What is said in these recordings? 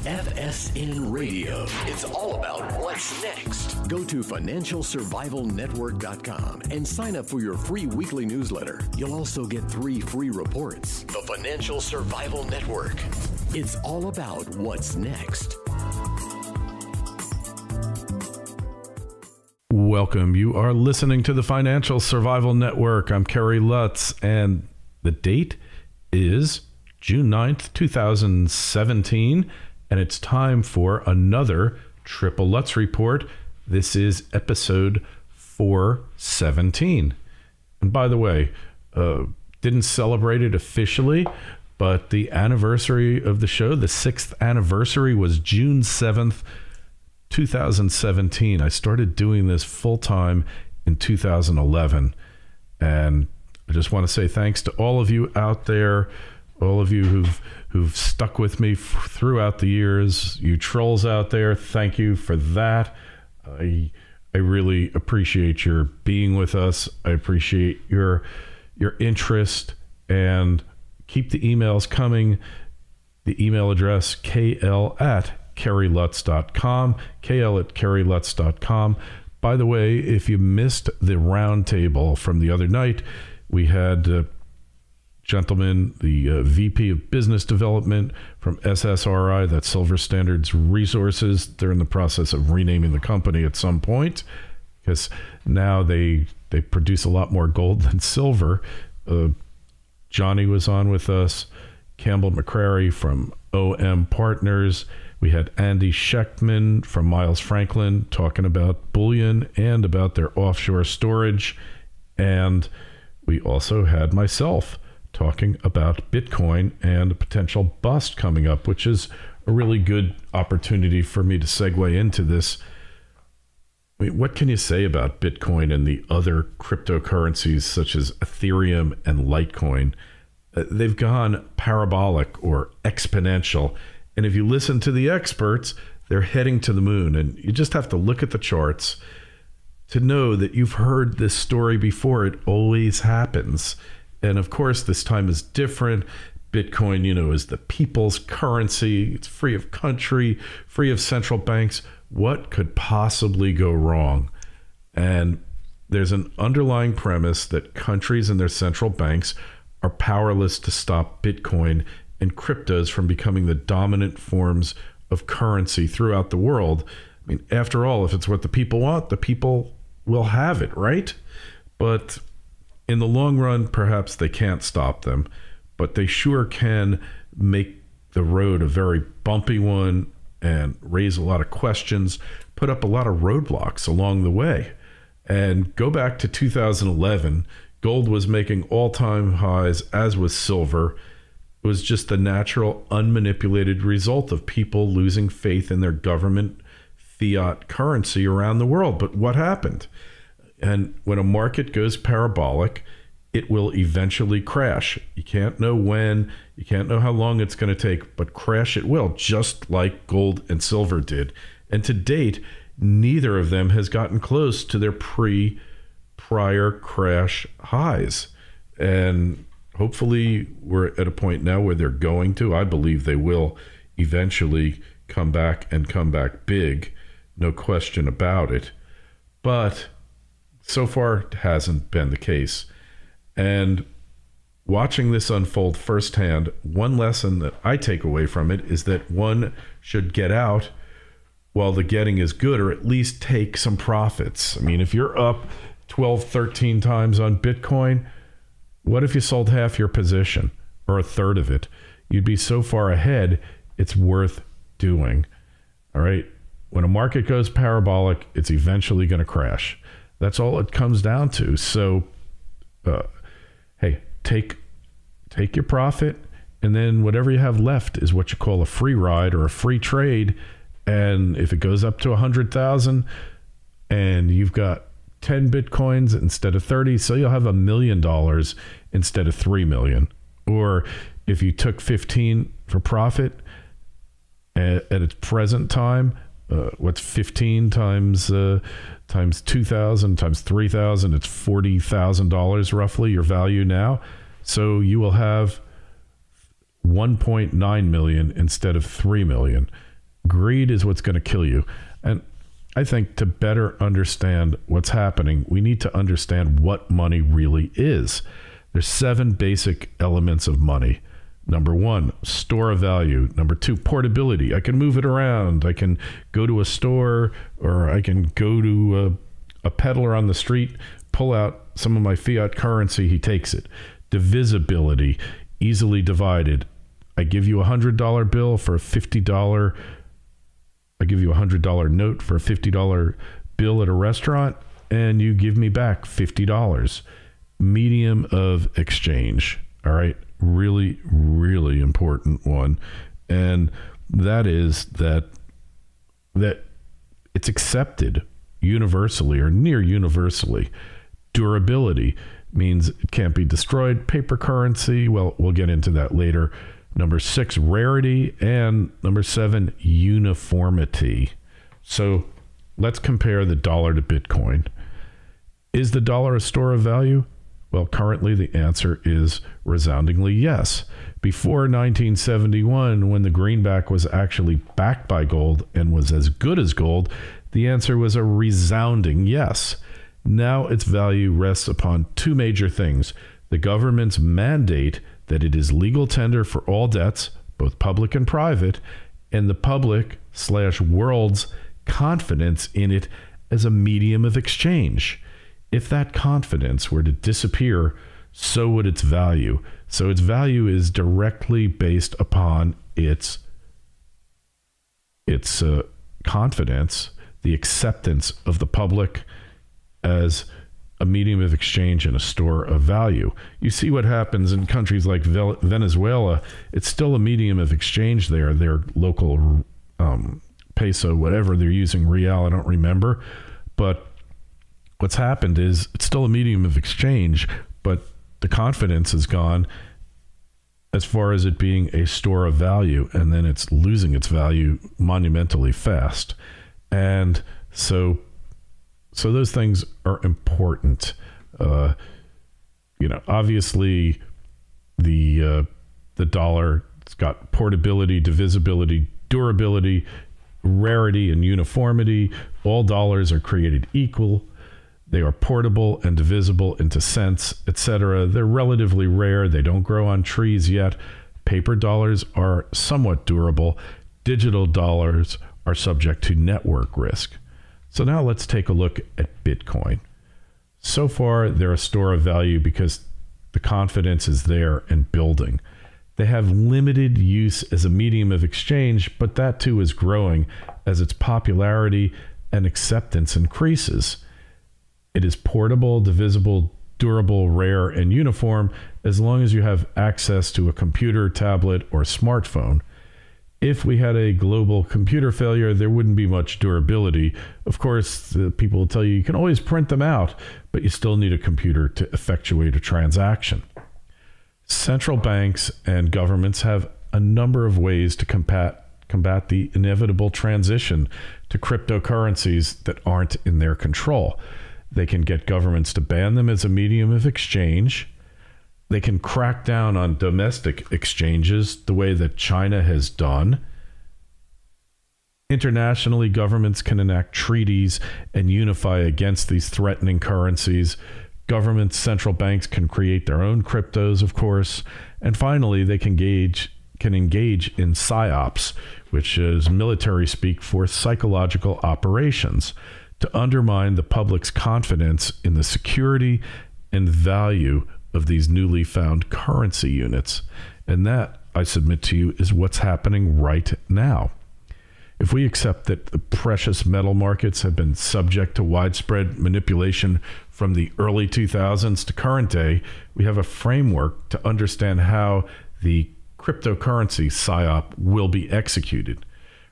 FSN Radio. It's all about what's next. Go to financialsurvivalnetwork.com and sign up for your free weekly newsletter. You'll also get 3 free reports. The Financial Survival Network. It's all about what's next. Welcome. You are listening to the Financial Survival Network. I'm Kerry Lutz, and the date is June 9th, 2017, and it's time for another Triple Lutz Report. This is episode 417. And by the way, didn't celebrate it officially, but the anniversary of the show, the 6th anniversary, was June 7th, 2017. I started doing this full-time in 2011, and I just want to say thanks to all of you out there, all of you who've stuck with me throughout the years. You trolls out there, thank you for that. I really appreciate your being with us. I appreciate your interest, and keep the emails coming. The email address kl@kerrylutz.com, kl@kerrylutz.com. By the way, if you missed the roundtable from the other night, we had gentleman, the VP of Business Development from SSRI, that's Silver Standards Resources. They're in the process of renaming the company at some point because now they produce a lot more gold than silver. Johnny was on with us, Campbell McCrary from OM Partners. We had Andy Schechtman from Miles Franklin talking about bullion and about their offshore storage. And we also had myself talking about Bitcoin and a potential bust coming up, which is a really good opportunity for me to segue into this. I mean, what can you say about Bitcoin and the other cryptocurrencies such as Ethereum and Litecoin? They've gone parabolic or exponential. And if you listen to the experts, they're heading to the moon. And you just have to look at the charts to know that you've heard this story before. It always happens. And of course, this time is different. Bitcoin, is the people's currency. It's free of country, free of central banks. What could possibly go wrong? And there's an underlying premise that countries and their central banks are powerless to stop Bitcoin and cryptos from becoming the dominant forms of currency throughout the world. I mean, after all, if it's what the people want, the people will have it, right? But in the long run, perhaps they can't stop them, but they sure can make the road a very bumpy one and raise a lot of questions, put up a lot of roadblocks along the way. And go back to 2011, gold was making all-time highs, as was silver. It was just the natural, unmanipulated result of people losing faith in their government fiat currency around the world. But what happened? And when a market goes parabolic, it will eventually crash. You can't know when, you can't know how long it's going to take, but crash it will, just like gold and silver did. And to date, neither of them has gotten close to their prior crash highs. And hopefully we're at a point now where they're going to. I believe they will eventually come back and come back big. No question about it. But so far, it hasn't been the case. And watching this unfold firsthand, one lesson that I take away from it is that one should get out while the getting is good, or at least take some profits. I mean, if you're up 12, 13 times on Bitcoin, what if you sold half your position or a third of it? You'd be so far ahead, it's worth doing. All right. When a market goes parabolic, it's eventually going to crash. That's all it comes down to. So, hey, take your profit, and then whatever you have left is what you call a free ride or a free trade. And if it goes up to 100,000 and you've got 10 Bitcoins instead of 30, so you'll have $1 million instead of 3 million. Or if you took 15 for profit at its present time, what's 15 times 2,000 times 3,000? It's $40,000 roughly your value now. So you will have 1.9 million instead of 3 million. Greed is what's going to kill you. And I think to better understand what's happening, we need to understand what money really is. There's 7 basic elements of money. Number 1, store of value. Number 2, portability. I can move it around. I can go to a store, or I can go to a peddler on the street, pull out some of my fiat currency, he takes it. Divisibility, easily divided. I give you a $100 bill for a $50. I give you a $100 note for a $50 bill at a restaurant, and you give me back $50. Medium of exchange. All right. Really, really important one. And that is that it's accepted universally or near universally. Durability means it can't be destroyed. Paper currency, well, we'll get into that later. Number 6, rarity. And number 7, uniformity. So let's compare the dollar to Bitcoin. Is the dollar a store of value? Well, currently the answer is resoundingly yes. Before 1971, when the greenback was actually backed by gold and was as good as gold, the answer was a resounding yes. Now its value rests upon 2 major things: the government's mandate that it is legal tender for all debts, both public and private, and the public/world's confidence in it as a medium of exchange. If that confidence were to disappear, so would its value. So its value is directly based upon its confidence, the acceptance of the public as a medium of exchange and a store of value. You see what happens in countries like Venezuela. It's still a medium of exchange there. Their local peso, whatever they're using, real, I don't remember. But what's happened is it's still a medium of exchange, but the confidence is gone as far as it being a store of value, and then it's losing its value monumentally fast. And so those things are important. Obviously the dollar, it's got portability, divisibility, durability, rarity, and uniformity. All dollars are created equal. They are portable and divisible into cents, etc. They're relatively rare. They don't grow on trees yet. Paper dollars are somewhat durable. Digital dollars are subject to network risk. So now let's take a look at Bitcoin. So far, they're a store of value because the confidence is there and building. They have limited use as a medium of exchange, but that too is growing as its popularity and acceptance increases. It is portable, divisible, durable, rare, and uniform as long as you have access to a computer, tablet, or smartphone. If we had a global computer failure, there wouldn't be much durability. Of course, people will tell you can always print them out, but you still need a computer to effectuate a transaction. Central banks and governments have a number of ways to combat the inevitable transition to cryptocurrencies that aren't in their control. They can get governments to ban them as a medium of exchange. They can crack down on domestic exchanges the way that China has done. Internationally, governments can enact treaties and unify against these threatening currencies. Governments, central banks can create their own cryptos, of course. And finally, they can engage in PSYOPs, which is military speak for psychological operations, to undermine the public's confidence in the security and value of these newly found currency units. And that, I submit to you, is what's happening right now. If we accept that the precious metal markets have been subject to widespread manipulation from the early 2000s to current day, we have a framework to understand how the cryptocurrency PSYOP will be executed.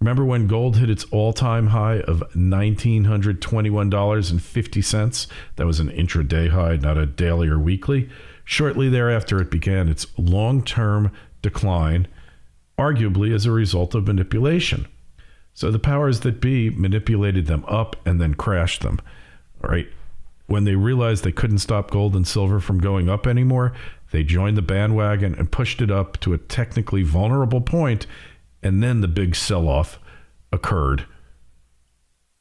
Remember when gold hit its all-time high of $1,921.50? That was an intraday high, not a daily or weekly. Shortly thereafter, it began its long-term decline, arguably as a result of manipulation. So the powers that be manipulated them up and then crashed them. All right. When they realized they couldn't stop gold and silver from going up anymore, They joined the bandwagon and pushed it up to a technically vulnerable point, and then the big sell-off occurred.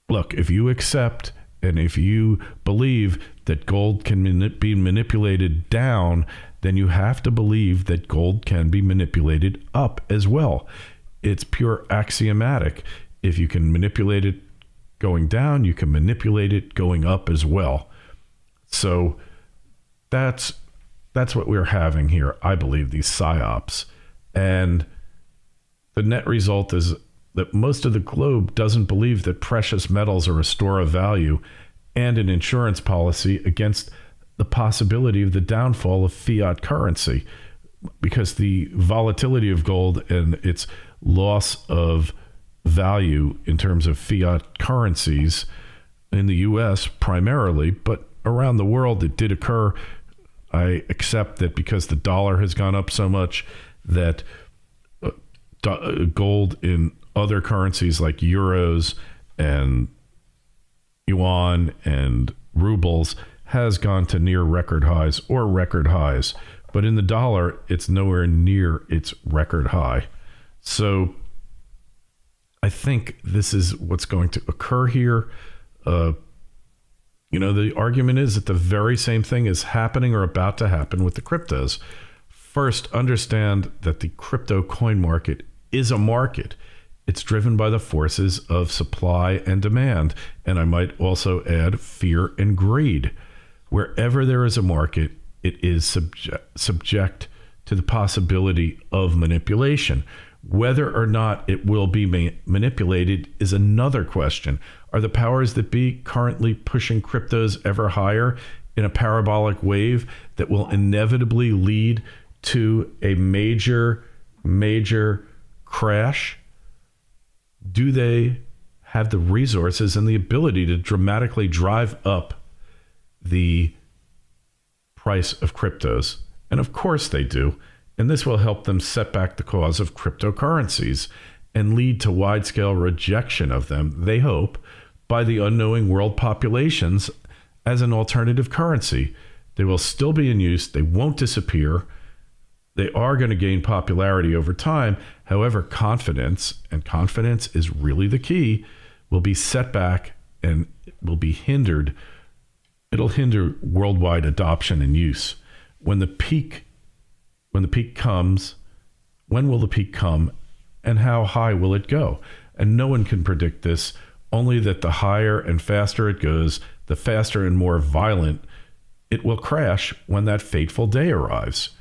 Look, if you accept and if you believe that gold can be manipulated down, then you have to believe that gold can be manipulated up as well. It's pure axiomatic. If you can manipulate it going down, you can manipulate it going up as well. So that's what we're having here, I believe, these psyops. And the net result is that most of the globe doesn't believe that precious metals are a store of value and an insurance policy against the possibility of the downfall of fiat currency, because the volatility of gold and its loss of value in terms of fiat currencies in the U.S. primarily, but around the world it did occur. I accept that because the dollar has gone up so much that gold in other currencies like euros and yuan and rubles has gone to near record highs or record highs. But in the dollar, it's nowhere near its record high. So I think this is what's going to occur here. The argument is that the very same thing is happening or about to happen with the cryptos. First, understand that the crypto coin market is a market. It's driven by the forces of supply and demand. And I might also add fear and greed. Wherever there is a market, it is subject to the possibility of manipulation. Whether or not it will be manipulated is another question. Are the powers that be currently pushing cryptos ever higher in a parabolic wave that will inevitably lead to a major crash? Do they have the resources and the ability to dramatically drive up the price of cryptos? And of course they do. And this will help them set back the cause of cryptocurrencies and lead to wide-scale rejection of them, they hope, by the unknowing world populations as an alternative currency. They will still be in use. They won't disappear. They are going to gain popularity over time. However, confidence, and confidence is really the key, will be set back and will be hindered. It'll hinder worldwide adoption and use. When the peak comes, when will the peak come and how high will it go? And no one can predict this, only that the higher and faster it goes, the faster and more violent it will crash when that fateful day arrives.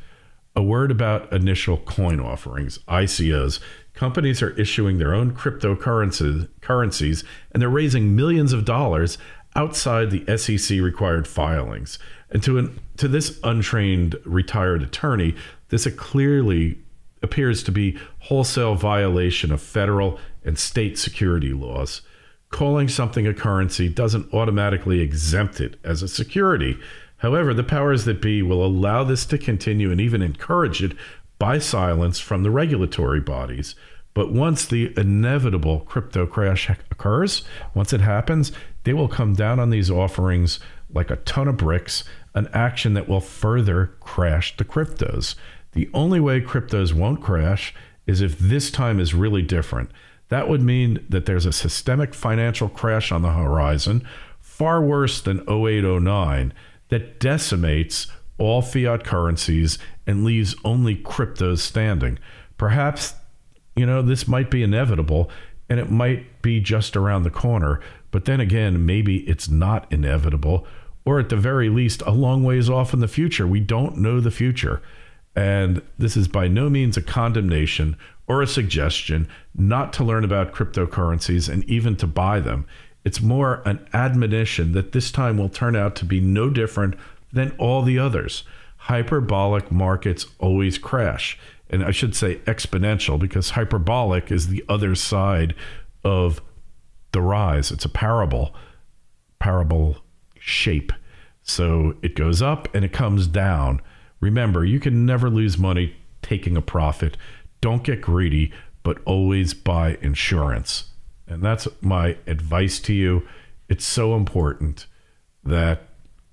A word about initial coin offerings, ICOs. Companies are issuing their own cryptocurrencies, and they're raising millions of dollars outside the SEC required filings. And to this untrained retired attorney, this clearly appears to be wholesale violation of federal and state security laws. Calling something a currency doesn't automatically exempt it as a security. However, the powers that be will allow this to continue and even encourage it by silence from the regulatory bodies. But once the inevitable crypto crash occurs, once it happens, they will come down on these offerings like a ton of bricks, an action that will further crash the cryptos. The only way cryptos won't crash is if this time is really different. That would mean that there's a systemic financial crash on the horizon, far worse than 08-09, that decimates all fiat currencies and leaves only cryptos standing. Perhaps, this might be inevitable and it might be just around the corner, but then again, maybe it's not inevitable, or at the very least, a long ways off in the future. We don't know the future. And this is by no means a condemnation or a suggestion not to learn about cryptocurrencies and even to buy them. It's more an admonition that this time will turn out to be no different than all the others. Hyperbolic markets always crash. And I should say exponential, because hyperbolic is the other side of the rise. It's a parabol shape. So it goes up and it comes down. Remember, you can never lose money taking a profit. Don't get greedy, but always buy insurance. And that's my advice to you. It's so important that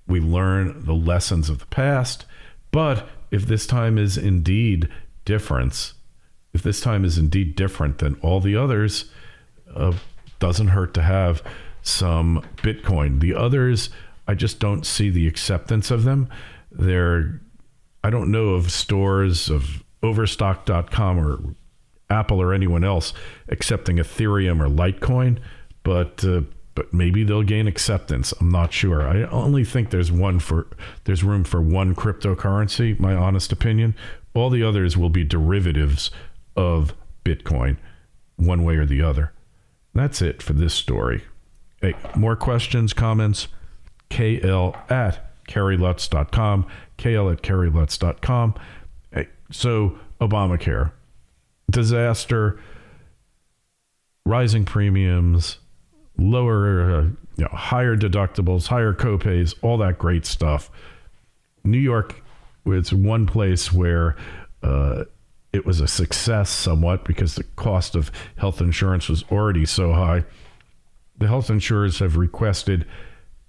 we learn the lessons of the past, but if this time is indeed different than all the others, doesn't hurt to have some Bitcoin. The others, I just don't see the acceptance of them. I don't know of stores of Overstock.com or Apple or anyone else accepting Ethereum or Litecoin, but maybe they'll gain acceptance. I'm not sure. I only think there's room for one cryptocurrency, my honest opinion. All the others will be derivatives of Bitcoin, one way or the other. That's it for this story. Hey, more questions, comments? KL@KerryLutz.com. KL@KerryLutz.com. Hey, so Obamacare, disaster, rising premiums, lower, higher deductibles, higher copays, all that great stuff. New York was one place where it was a success somewhat because the cost of health insurance was already so high. The health insurers have requested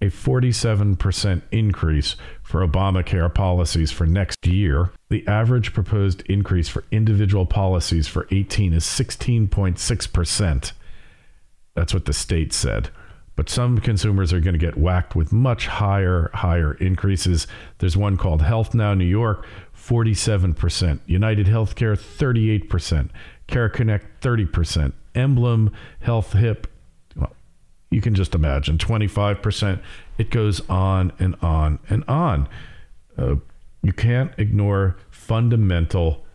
a 47% increase for Obamacare policies for next year. The average proposed increase for individual policies for 18 is 16.6%. That's what the state said. But some consumers are going to get whacked with much higher increases. There's one called Health Now New York, 47%. United Healthcare, 38%. Care Connect, 30%. Emblem Health HIP, well, you can just imagine, 25%. It goes on and on and on. You can't ignore fundamental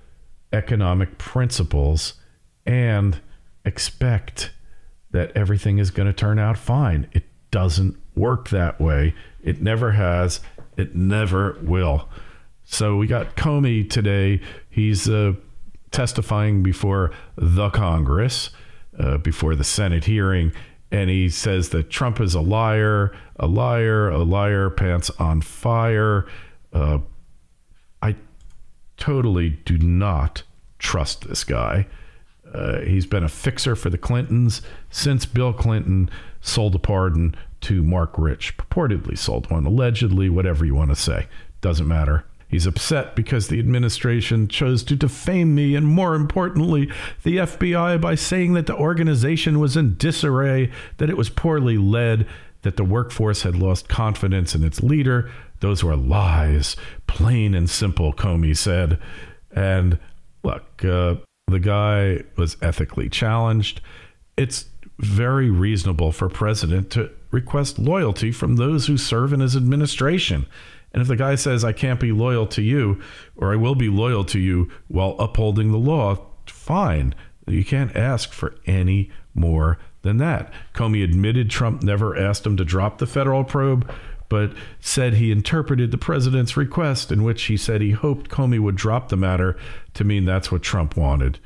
economic principles and expect that everything is going to turn out fine. It doesn't work that way. It never has. It never will. So we got Comey today. He's testifying before the Congress, before the Senate hearing, and he says that Trump is a liar, pants on fire. I totally do not trust this guy. He's been a fixer for the Clintons since Bill Clinton sold a pardon to Mark Rich. Purportedly sold one, allegedly, whatever you want to say. Doesn't matter. He's upset because the administration chose to defame me and, more importantly, the FBI by saying that the organization was in disarray, that it was poorly led, that the workforce had lost confidence in its leader. Those were lies, plain and simple, Comey said. And look, the guy was ethically challenged. It's very reasonable for a president to request loyalty from those who serve in his administration. And if the guy says, I can't be loyal to you, or I will be loyal to you while upholding the law, fine. You can't ask for any more than that. Comey admitted Trump never asked him to drop the federal probe, but said he interpreted the president's request in which he said he hoped Comey would drop the matter to mean that's what Trump wanted.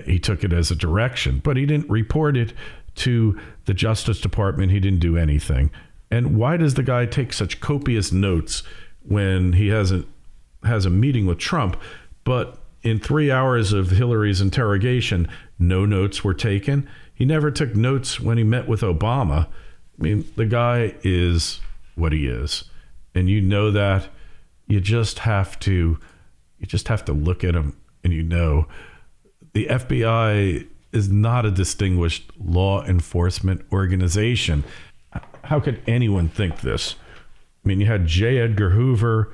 He took it as a direction, but he didn't report it to the Justice Department. He didn't do anything. And why does the guy take such copious notes when he has a meeting with Trump, but in 3 hours of Hillary's interrogation, no notes were taken? He never took notes when he met with Obama. I mean, the guy is what he is. And you know that. You just have to look at him and you know the FBI is not a distinguished law enforcement organization. How could anyone think this? I mean, you had J. Edgar Hoover.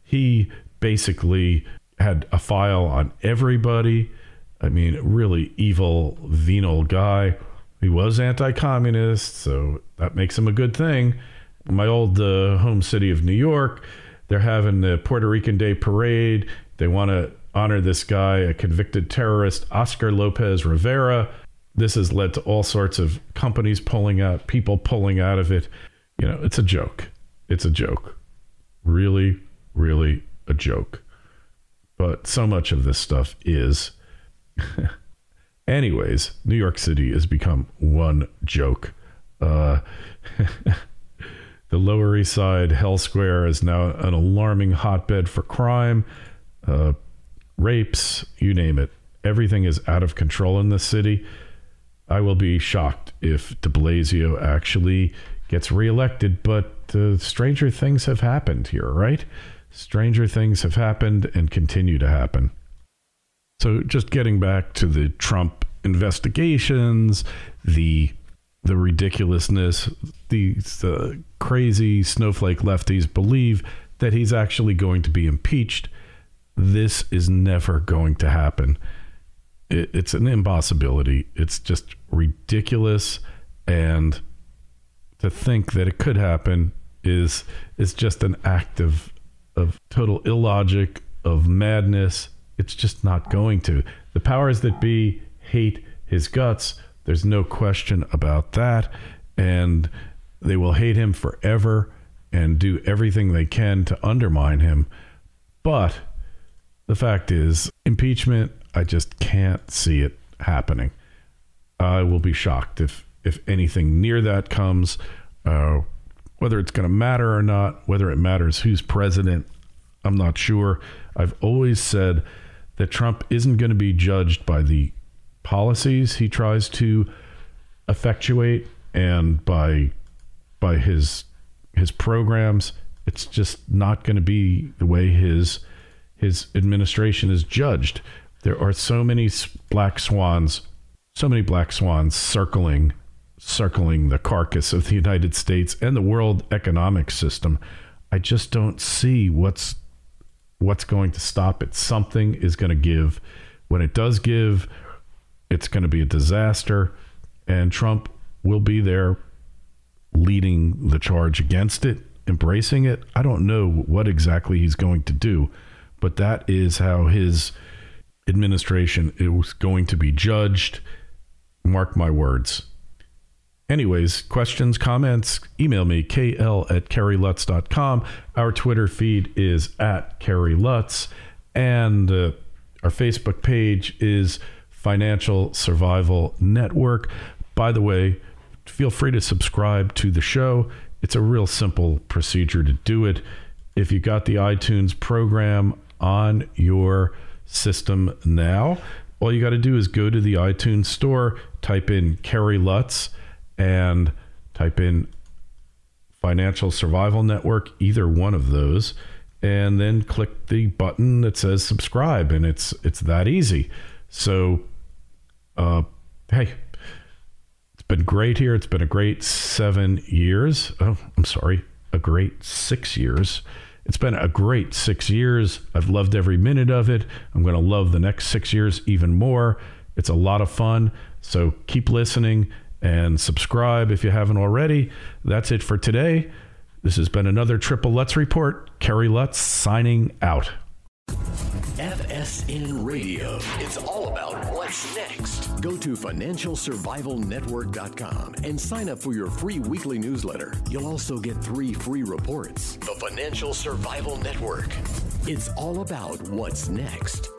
He basically had a file on everybody. I mean, really evil, venal guy. He was anti-communist, so that makes him a good thing. My old home city of New York, they're having the Puerto Rican Day Parade. They want to honor this guy, a convicted terrorist, Oscar Lopez Rivera. This has led to all sorts of companies pulling out, people pulling out of it. You know, it's a joke. It's a joke. Really, really a joke. But so much of this stuff is. Anyways, New York City has become one joke. The Lower East Side, Hell Square, is now an alarming hotbed for crime, rapes, you name it. Everything is out of control in this city. I will be shocked if de Blasio actually gets reelected, but stranger things have happened here, right? stranger things have happened and continue to happen. So just getting back to the Trump investigations, the ridiculousness, these crazy snowflake lefties believe that he's actually going to be impeached. This is never going to happen. It's an impossibility. It's just ridiculous. And to think that it could happen is just an act of total illogic, of madness. It's just not going to. The powers that be hate his guts. There's no question about that. And they will hate him forever and do everything they can to undermine him. But the fact is, impeachment, I just can't see it happening. I will be shocked if anything near that comes, whether it's going to matter or not, whether it matters who's president, I'm not sure. I've always said that Trump isn't going to be judged by the policies he tries to effectuate and by his programs. It's just not going to be the way his administration is judged. There are so many black swans circling the carcass of the United States and the world economic system. I just don't see what's going to stop it. Something is going to give. When it does give, it's going to be a disaster, and Trump will be there leading the charge against it, embracing it. I don't know what exactly he's going to do, but that is how his administration is going to be judged. Mark my words. Anyways, questions, comments, email me, kl@kerrylutz.com. Our Twitter feed is @KerryLutz, and our Facebook page is Financial Survival Network. By the way, feel free to subscribe to the show. It's a real simple procedure to do it. If you got the iTunes program on your system now, all you got to do is go to the iTunes store, type in Kerry Lutz, and type in Financial Survival Network, either one of those, and then click the button that says subscribe, and it's that easy. So, hey, it's been great here. It's been a great 7 years. Oh, I'm sorry, a great 6 years. It's been a great 6 years. I've loved every minute of it. I'm going to love the next 6 years even more. It's a lot of fun. So keep listening and subscribe if you haven't already. That's it for today. This has been another Triple Lutz Report. Kerry Lutz signing out. FSN Radio. It's all about what's next. Go to financialsurvivalnetwork.com and sign up for your free weekly newsletter. You'll also get 3 free reports. The Financial Survival Network. It's all about what's next.